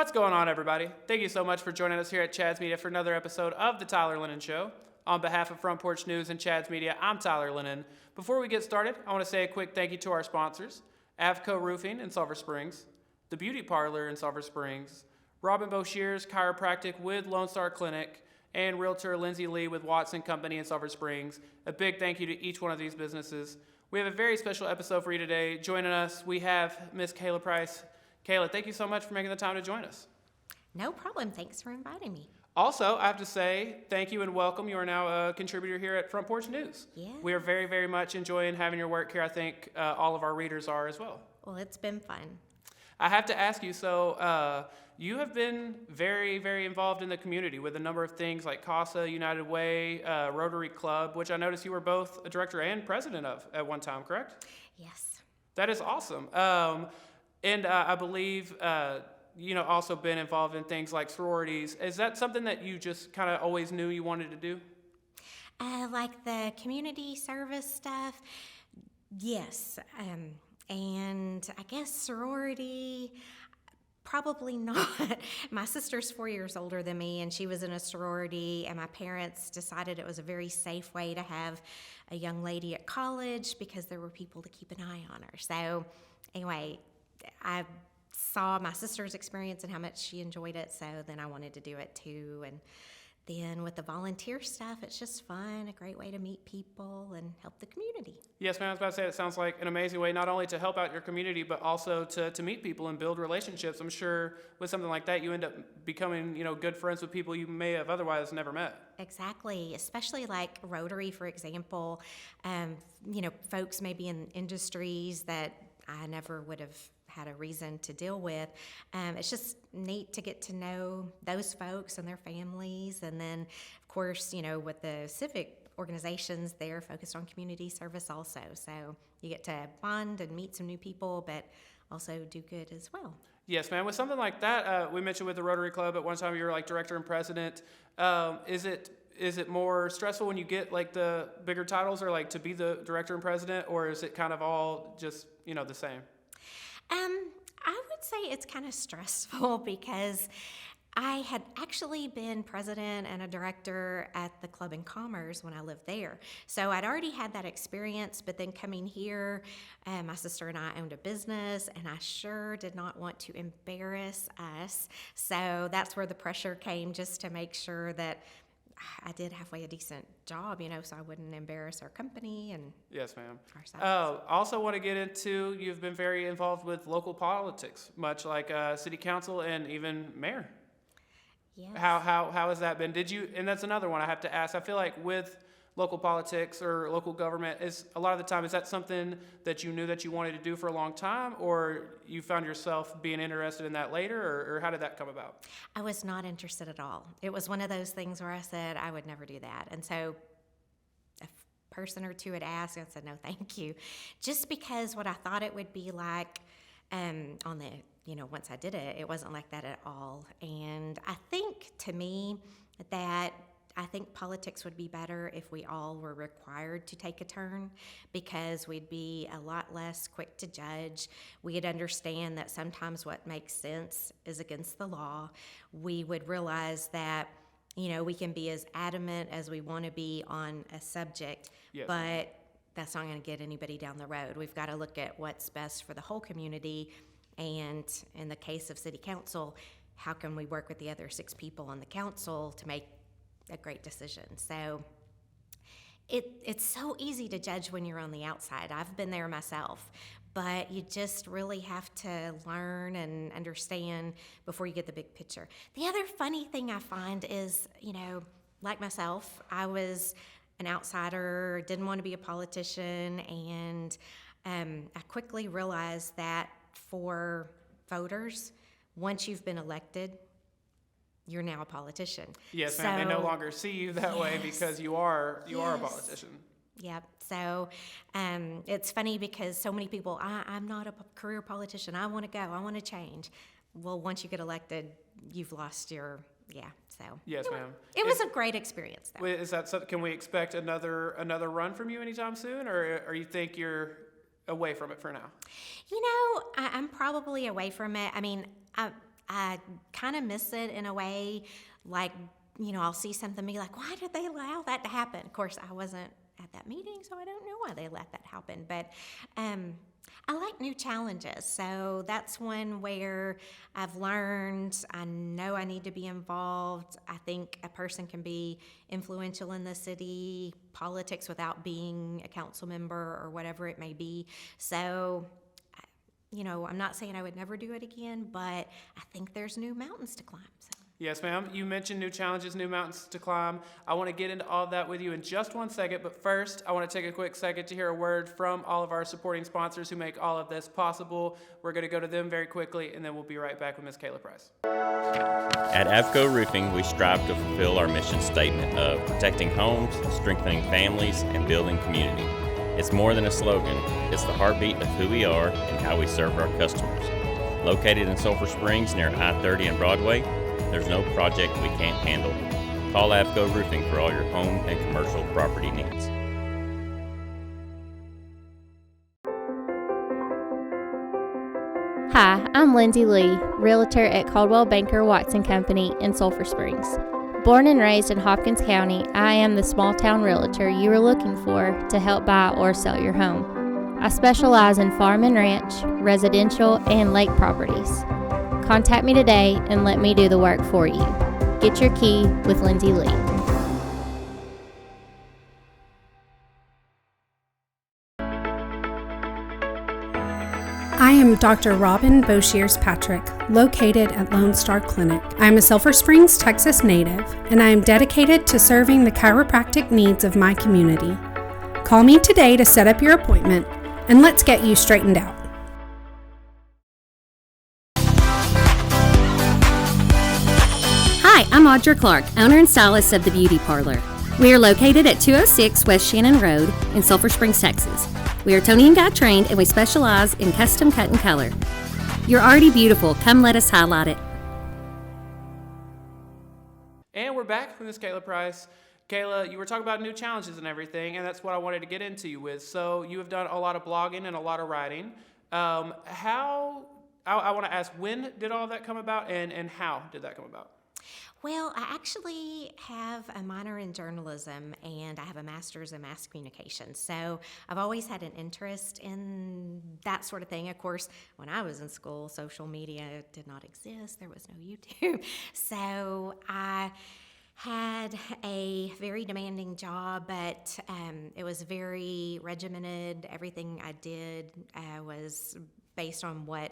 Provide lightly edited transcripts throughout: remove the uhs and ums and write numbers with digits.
What's going on, everybody? Thank you so much for joining us here at Chad's Media for another episode of the Tyler Lennon Show. On behalf of Front Porch News and Chad's Media, I'm Tyler Lennon. Before we get started, I want to say a quick thank you to our sponsors, Avco Roofing in Sulphur Springs, The Beauty Parlor in Sulphur Springs, Robin Boshears Chiropractic with Lone Star Clinic, and Realtor Lindsay Lee with Watson Company in Sulphur Springs. A big thank you to each one of these businesses. We have a very special episode for you today. Joining us, we have Miss Kayla Price. Kayla, thank you so much for making the time to join us. No problem. Thanks for inviting me. Also, I have to say thank you and welcome. You are now a contributor here at Front Porch News. Yeah. We are very, very much enjoying having your work here. I think all of our readers are as well. Well, it's been fun. I have to ask you, so you have been very, very involved in the community with a number of things like CASA, United Way, Rotary Club, which I noticed you were both a director and president of at one time, correct? Yes. That is awesome. And I believe, also been involved in things like sororities. Is that something that you just kind of always knew you wanted to do? Like the community service stuff, yes. And I guess sorority, probably not. My sister's 4 years older than me, and she was in a sorority, and my parents decided it was a very safe way to have a young lady at college because there were people to keep an eye on her. So anyway, I saw my sister's experience and how much she enjoyed it, so then I wanted to do it too. And then with the volunteer stuff, it's just fun, a great way to meet people and help the community. Yes, ma'am. I was about to say, it sounds like an amazing way not only to help out your community, but also to meet people and build relationships. I'm sure with something like that, you end up becoming, good friends with people you may have otherwise never met. Exactly, especially like Rotary, for example. Folks maybe in industries that I never would have had a reason to deal with. It's just neat to get to know those folks and their families. And then, of course, with the civic organizations, they're focused on community service also. So you get to bond and meet some new people, but also do good as well. Yes, ma'am. With something like that, we mentioned with the Rotary Club at one time you were like director and president. Is it more stressful when you get like the bigger titles or like to be the director and president, or is it kind of all just, the same? I would say it's kind of stressful because I had actually been president and a director at the Club in Commerce when I lived there. So I'd already had that experience, but then coming here, my sister and I owned a business, and I sure did not want to embarrass us. So that's where the pressure came, just to make sure that I did halfway a decent job, so I wouldn't embarrass our company and yes, ma'am. ourselves. Also want to get into, you've been very involved with local politics, much like city council and even mayor. Yes. How has that been? And that's another one I have to ask. I feel like with local politics or local government, is a lot of the time, is that something that you knew that you wanted to do for a long time, or you found yourself being interested in that later, or how did that come about? I was not interested at all. It was one of those things where I said I would never do that. And so a person or two had asked, and I said, no, thank you. Just because what I thought it would be like once I did it, it wasn't like that at all. And I think, to me, I think politics would be better if we all were required to take a turn, because we'd be a lot less quick to judge. We'd understand that sometimes what makes sense is against the law. We would realize that, we can be as adamant as we want to be on a subject, yes, but that's not going to get anybody down the road. We've got to look at what's best for the whole community. And in the case of city council, how can we work with the other 6 people on the council to make a great decision? So it's so easy to judge when you're on the outside. I've been there myself, but you just really have to learn and understand before you get the big picture. The other funny thing I find is, like myself, I was an outsider, didn't want to be a politician, and I quickly realized that for voters, once you've been elected, you're now a politician. Yes, ma'am. They no longer see you that way because you are a politician. Yep. So it's funny because so many people, I'm not a career politician. I want to go. I want to change. Well, once you get elected, you've lost your, so. Yes, ma'am. It was a great experience, though. Is that something, can we expect another run from you anytime soon, or you think you're away from it for now? I'm probably away from it. I mean, I kind of miss it in a way, like, I'll see something and be like, why did they allow that to happen? Of course, I wasn't at that meeting, so I don't know why they let that happen. But I like new challenges, so that's one where I've learned, I know I need to be involved. I think a person can be influential in the city politics without being a council member or whatever it may be. So, I'm not saying I would never do it again, but I think there's new mountains to climb. So. Yes, ma'am. You mentioned new challenges, new mountains to climb. I want to get into all of that with you in just one second, but first, I want to take a quick second to hear a word from all of our supporting sponsors who make all of this possible. We're going to go to them very quickly, and then we'll be right back with Ms. Kayla Price. At Avco Roofing, we strive to fulfill our mission statement of protecting homes, strengthening families, and building community. It's more than a slogan. It's the heartbeat of who we are and how we serve our customers. Located in Sulphur Springs near I-30 and Broadway, there's no project we can't handle. Call Avco Roofing for all your home and commercial property needs. Hi, I'm Lindsay Lee, realtor at Caldwell Banker Watson Company in Sulphur Springs. Born and raised in Hopkins County, I am the small town realtor you are looking for to help buy or sell your home. I specialize in farm and ranch, residential, and lake properties. Contact me today and let me do the work for you. Get your key with Lindsay Lee. I am Dr. Robin Boshears Patrick, located at Lone Star Clinic. I am a Sulphur Springs, Texas native, and I am dedicated to serving the chiropractic needs of my community. Call me today to set up your appointment, and let's get you straightened out. Hi, I'm Audra Clark, owner and stylist of The Beauty Parlor. We are located at 206 West Shannon Road in Sulphur Springs, Texas. We are Tony and Guy trained, and we specialize in custom cut and color. You're already beautiful. Come let us highlight it. And we're back with Ms. Kayla Price. Kayla, you were talking about new challenges and everything, and that's what I wanted to get into you with. So you have done a lot of blogging and a lot of writing. I want to ask, when did all that come about, and how did that come about? Well, I actually have a minor in journalism and I have a master's in mass communication. So I've always had an interest in that sort of thing. Of course, when I was in school, social media did not exist. There was no YouTube. So I had a very demanding job, but it was very regimented. Everything I did was based on what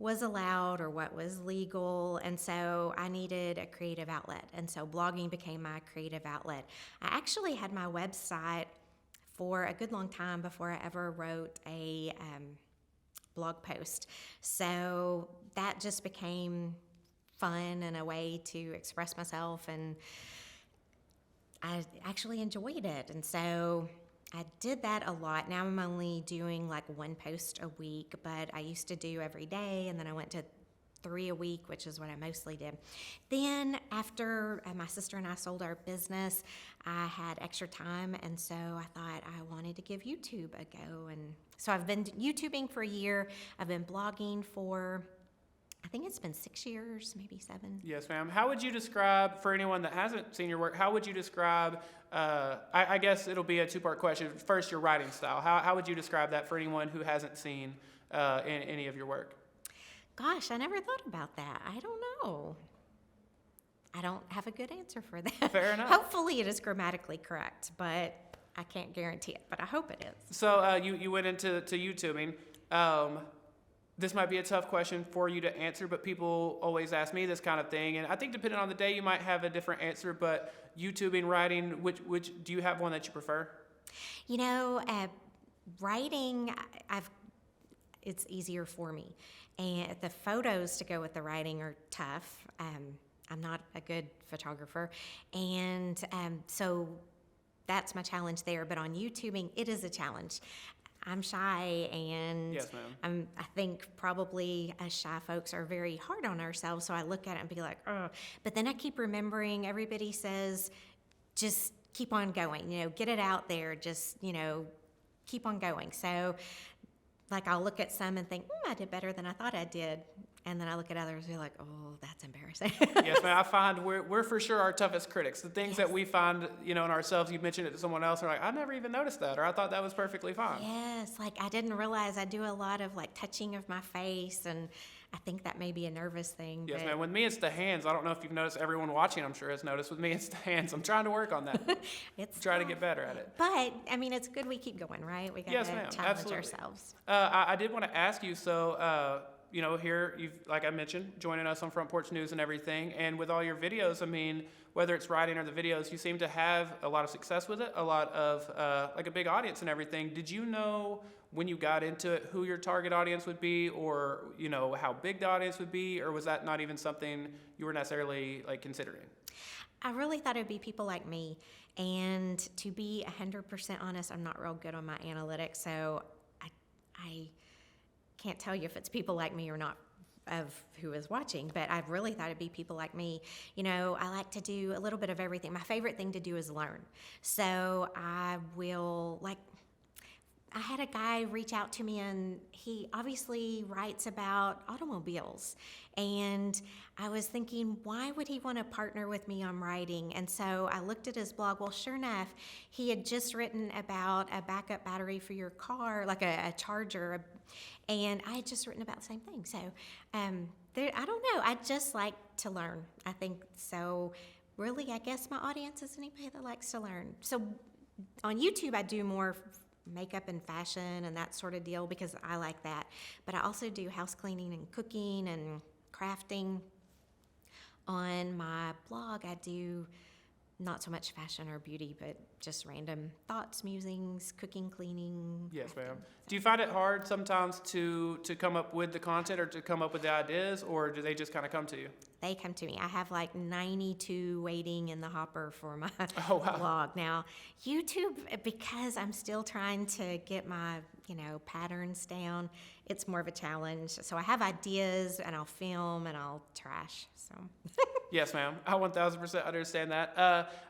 was allowed or what was legal, and so I needed a creative outlet, and so blogging became my creative outlet. I actually had my website for a good long time before I ever wrote a blog post, so that just became fun and a way to express myself, and I actually enjoyed it, and so I did that a lot. Now I'm only doing like one post a week, but I used to do every day, and then I went to 3 a week, which is what I mostly did. Then after my sister and I sold our business, I had extra time, and so I thought I wanted to give YouTube a go. And so I've been YouTubing for a year. I've been blogging for, I think it's been 6 years, maybe 7. Yes, ma'am. How would you describe, for anyone that hasn't seen your work, how would you describe, I guess it'll be a two-part question. First, your writing style. How would you describe that for anyone who hasn't seen any of your work? Gosh, I never thought about that. I don't know. I don't have a good answer for that. Fair enough. Hopefully it is grammatically correct, but I can't guarantee it, but I hope it is. So you went into YouTubing. This might be a tough question for you to answer, but people always ask me this kind of thing, and I think depending on the day, you might have a different answer. But YouTubing, writing, which do you have one that you prefer? You know, writing, it's easier for me, and the photos to go with the writing are tough. I'm not a good photographer, and so that's my challenge there. But on YouTubing, it is a challenge. I'm shy, and Yes, ma'am. I think probably us shy folks are very hard on ourselves, so I look at it and be like, oh. But then I keep remembering everybody says, just keep on going, get it out there, just, keep on going. So, like, I'll look at some and think, I did better than I thought I did, And then I look at others and be like, oh, that's embarrassing. Yes, man. I find we're for sure our toughest critics. The things that we find, in ourselves, you mentioned it to someone else, and we're like, I never even noticed that, or I thought that was perfectly fine. Yes, like I didn't realize I do a lot of like touching of my face, and I think that may be a nervous thing. Yes, but man. With me, it's the hands. I don't know if you've noticed. Everyone watching, I'm sure, has noticed. With me, it's the hands. I'm trying to work on that. it's Try to tough. get better at it. But I mean, it's good we keep going, right? We got Yes, to ma'am. challenge Absolutely. ourselves. I did want to ask you, so, here you've, like I mentioned, joining us on Front Porch News and everything, and with all your videos, I mean, whether it's writing or the videos, you seem to have a lot of success with it, a lot of, like a big audience and everything. Did you know when you got into it who your target audience would be, or, how big the audience would be, or was that not even something you were necessarily, like, considering? I really thought it would be people like me, and to be 100% honest, I'm not real good on my analytics, so I can't tell you if it's people like me or not of who is watching, but I really thought it'd be people like me. I like to do a little bit of everything. My favorite thing to do is learn. So I had a guy reach out to me, and he obviously writes about automobiles. And I was thinking, why would he want to partner with me on writing? And so I looked at his blog. Well, sure enough, he had just written about a backup battery for your car, like a charger. And I had just written about the same thing. So I don't know. I just like to learn. I think so. Really, I guess my audience is anybody that likes to learn. So on YouTube, I do more makeup and fashion and that sort of deal because I like that. But I also do house cleaning and cooking and crafting. On my blog, I do not so much fashion or beauty, but just random thoughts, musings, cooking, cleaning. Yes, crafting. ma'am. Do you find it hard sometimes to come up with the content or to come up with the ideas, or do they just kind of come to you? They come to me. I have like 92 waiting in the hopper for my Oh, wow. blog. Now, YouTube, because I'm still trying to get my, patterns down, it's more of a challenge. So I have ideas, and I'll film, and I'll trash. So. Yes, ma'am. I 1,000% understand that.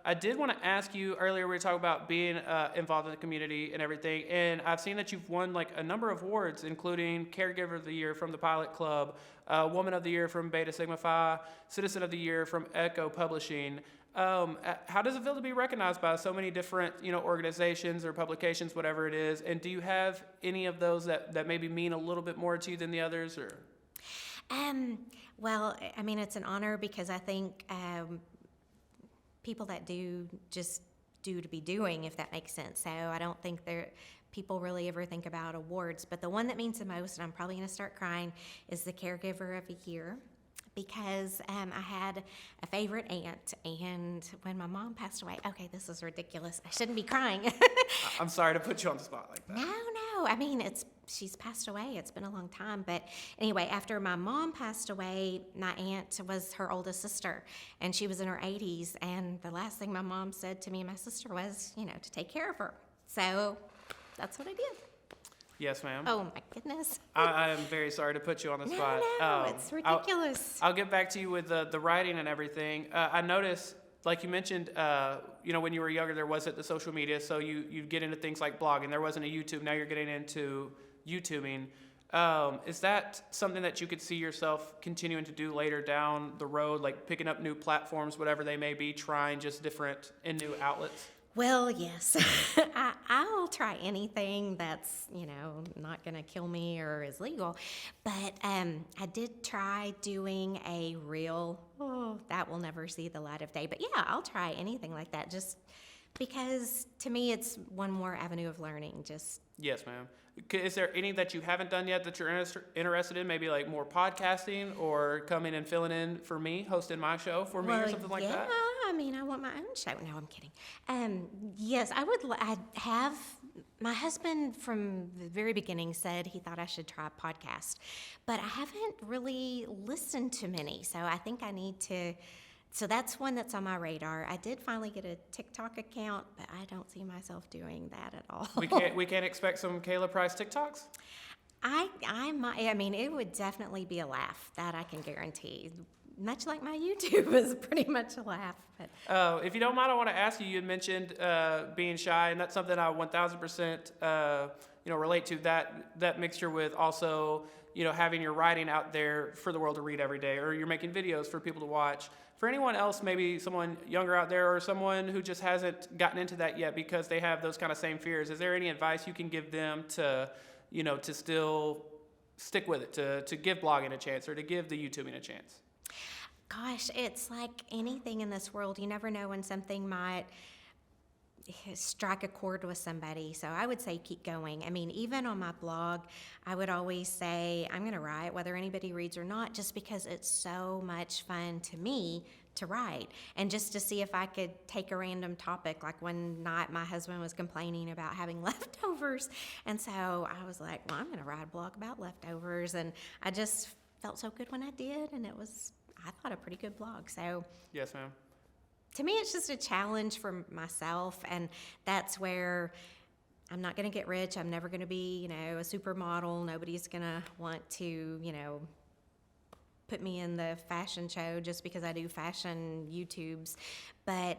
I did want to ask you earlier, we were talking about being involved in the community and everything, and I've seen that you've won like a number of awards, including Caregiver of the Year from the Pilot Club, Woman of the Year from Beta Sigma Phi, Citizen of the Year from Echo Publishing. How does it feel to be recognized by so many different, organizations or publications, whatever it is? And do you have any of those that maybe mean a little bit more to you than the others, or? Well, I mean, it's an honor because I think people that do just do to be doing, if that makes sense. So I don't think people really ever think about awards. But the one that means the most, and I'm probably going to start crying, is the Caregiver of the Year. Because I had a favorite aunt, and when my mom passed away, okay, this is ridiculous. I shouldn't be crying. I'm sorry to put you on the spot like that. No. I mean, she's passed away. It's been a long time. But anyway, after my mom passed away, my aunt was her oldest sister, and she was in her 80s. And the last thing my mom said to me and my sister was, to take care of her. So that's what I did. Yes, ma'am. Oh, my goodness. I am very sorry to put you on the spot. No, it's ridiculous. I'll get back to you with the writing and everything. I noticed, like you mentioned, when you were younger, there wasn't the social media, so you get into things like blogging. There wasn't a YouTube. Now you're getting into YouTubing. Is that something that you could see yourself continuing to do later down the road, like picking up new platforms, whatever they may be, trying just different and new outlets? Well, yes. I'll try anything that's, not going to kill me or is legal. But I did try doing a reel. Oh, that will never see the light of day. But yeah, I'll try anything like that just because to me it's one more avenue of learning. Yes, ma'am. Is there any that you haven't done yet that you're interested in? Maybe like more podcasting or coming and filling in for me, hosting my show for me or something like that? Yeah, I mean, I want my own show. No, I'm kidding. Yes, I would. I have. My husband from the very beginning said he thought I should try a podcast, but I haven't really listened to many. So I think I need to. So that's one that's on my radar. I did finally get a TikTok account, but I don't see myself doing that at all. We can't expect some Kayla Price TikToks? I might. I mean, it would definitely be a laugh. That I can guarantee. much like my YouTube was pretty much a laugh. But If you don't mind, I want to ask you. You had mentioned being shy, and that's something I 1,000% relate to. That mixture with also having your writing out there for the world to read every day, or you're making videos for people to watch. For anyone else, maybe someone younger out there, or someone who just hasn't gotten into that yet because they have those kind of same fears, is there any advice you can give them to still stick with it, to give blogging a chance, or to give the YouTubing a chance? Gosh, it's like anything in this world. You never know when something might strike a chord with somebody. So I would say keep going. I mean, even on my blog, I would always say I'm going to write whether anybody reads or not, just because it's so much fun to me to write, and just to see if I could take a random topic. Like one night my husband was complaining about having leftovers, and so I was like, well, I'm going to write a blog about leftovers, and I just felt so good when I did, and it was, I thought, a pretty good blog. So Yes, ma'am. to me, it's just a challenge for myself, and that's where I'm not going to get rich. I'm never going to be, a supermodel. Nobody's going to want to, put me in the fashion show just because I do fashion YouTubes. But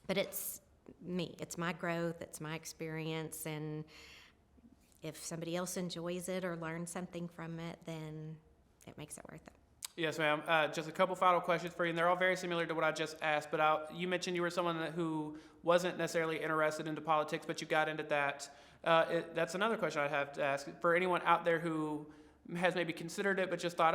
it's me. It's my growth. It's my experience. And if somebody else enjoys it or learns something from it, then it makes it worth it. Yes, ma'am. Just a couple final questions for you, and they're all very similar to what I just asked. But you mentioned you were someone who wasn't necessarily interested into politics, but you got into that. That's another question I'd have to ask. For anyone out there who has maybe considered it, but just thought,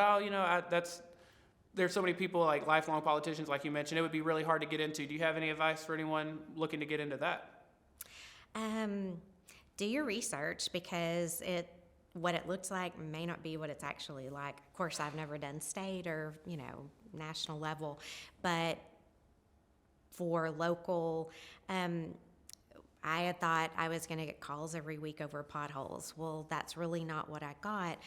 there's so many people, like lifelong politicians, like you mentioned, it would be really hard to get into. Do you have any advice for anyone looking to get into that? Do your research, because what it looks like may not be what it's actually like. Of course, I've never done state or, national level, but for local, I had thought I was going to get calls every week over potholes. Well, that's really not what I got.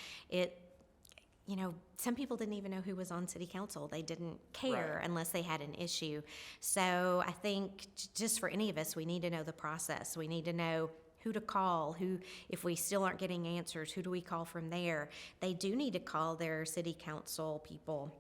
Some people didn't even know who was on city council. They didn't care Right. unless they had an issue. So I think just for any of us, we need to know the process. We need to know who to call, if we still aren't getting answers, who do we call from there? They do need to call their city council people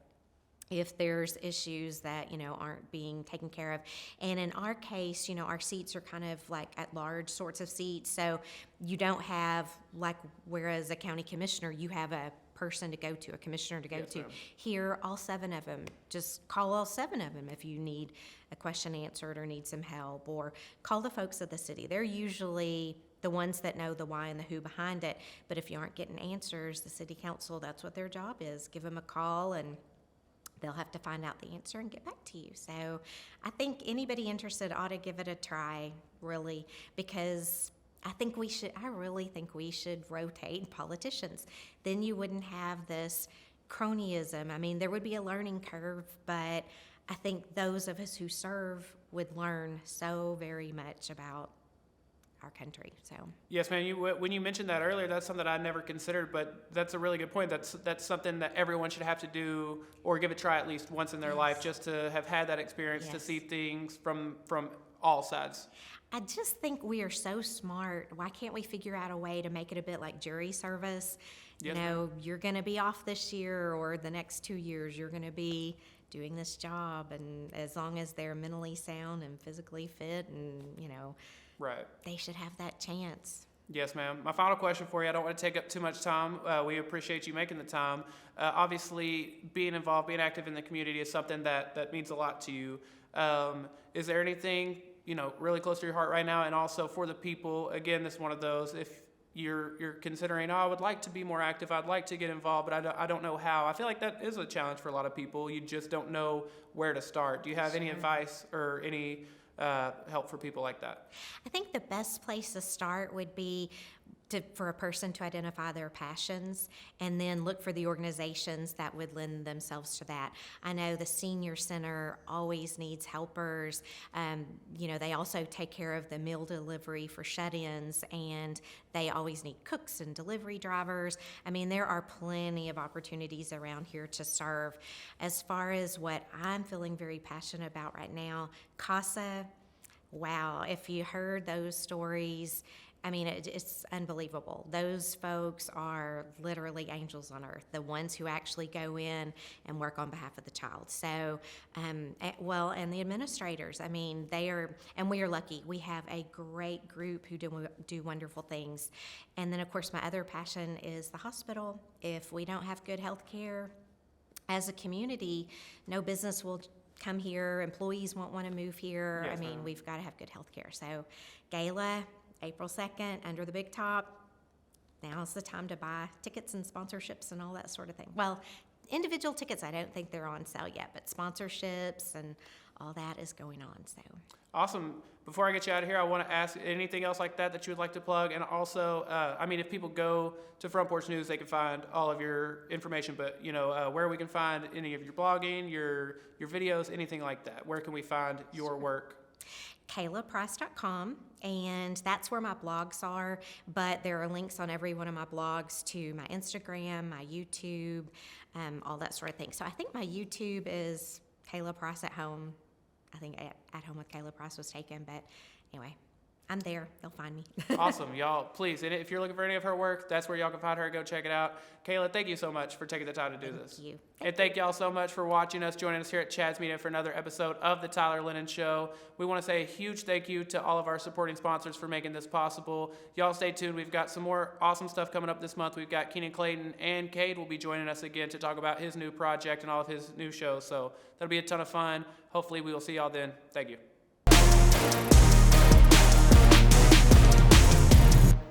if there's issues that, aren't being taken care of. And in our case, our seats are kind of like at large sorts of seats. So you don't have, like, whereas a county commissioner, you have a person to go to, a commissioner to go Yes, to. ma'am. Here, all 7 of them. Just call all 7 of them if you need a question answered or need some help, or call the folks of the city. They're usually the ones that know the why and the who behind it. But if you aren't getting answers, the city council, that's what their job is. Give them a call, and they'll have to find out the answer and get back to you. So I think anybody interested ought to give it a try, really, because I really think we should rotate politicians. Then you wouldn't have this cronyism. I mean, there would be a learning curve, but I think those of us who serve would learn so very much about our country. So Yes, ma'am. When you mentioned that earlier, that's something I never considered, but that's a really good point. That's something that everyone should have to do, or give a try at least once in their life, just to have had that experience, to Yes. see things from all sides. I just think we are so smart. Why can't we figure out a way to make it a bit like jury service? Yes, You're going to be off this year, or the next 2 years, you're going to be doing this job. And as long as they're mentally sound and physically fit, and, Right. they should have that chance. Yes, ma'am. My final question for you, I don't want to take up too much time. We appreciate you making the time. Obviously, being involved, being active in the community is something that means a lot to you. Is there anything, really close to your heart right now? And also for the people, again, this is one of those, if you're considering, I would like to be more active, I'd like to get involved, but I don't know how. I feel like that is a challenge for a lot of people. You just don't know where to start. Do you have any advice or any help for people like that? I think the best place to start would be for a person to identify their passions, and then look for the organizations that would lend themselves to that. I know the senior center always needs helpers. They also take care of the meal delivery for shut-ins, and they always need cooks and delivery drivers. I mean, there are plenty of opportunities around here to serve. As far as what I'm feeling very passionate about right now, CASA, wow, if you heard those stories, I mean, it's unbelievable. Those folks are literally angels on earth, the ones who actually go in and work on behalf of the child. So, and the administrators, I mean, and we are lucky. We have a great group who do wonderful things. And then, of course, my other passion is the hospital. If we don't have good health care as a community, no business will come here. Employees won't want to move here. Yes, I mean, ma'am. we've got to have good health care. So, Gala, April 2nd, under the big top. Now's the time to buy tickets and sponsorships and all that sort of thing. Well, individual tickets, I don't think they're on sale yet, but sponsorships and all that is going on. So Awesome. Before I get you out of here, I want to ask anything else like that you would like to plug. And also, if people go to Front Porch News, they can find all of your information. But, where we can find any of your blogging, your videos, anything like that. Where can we find your work? KaylaPrice.com, and that's where my blogs are, but there are links on every one of my blogs to my Instagram, my YouTube, all that sort of thing. So I think my YouTube is Kayla Price at Home. I think At Home with Kayla Price was taken, but anyway, I'm there. They'll find me. Awesome. Y'all, please, and if you're looking for any of her work, that's where y'all can find her. Go check it out. Kayla, thank you so much for taking the time to do this. Thank you. And thank y'all so much for watching us, joining us here at Chad's Media for another episode of The Tyler Lennon Show. We want to say a huge thank you to all of our supporting sponsors for making this possible. Y'all stay tuned. We've got some more awesome stuff coming up this month. We've got Keenan Clayton and Cade will be joining us again to talk about his new project and all of his new shows. So that'll be a ton of fun. Hopefully we will see y'all then. Thank you.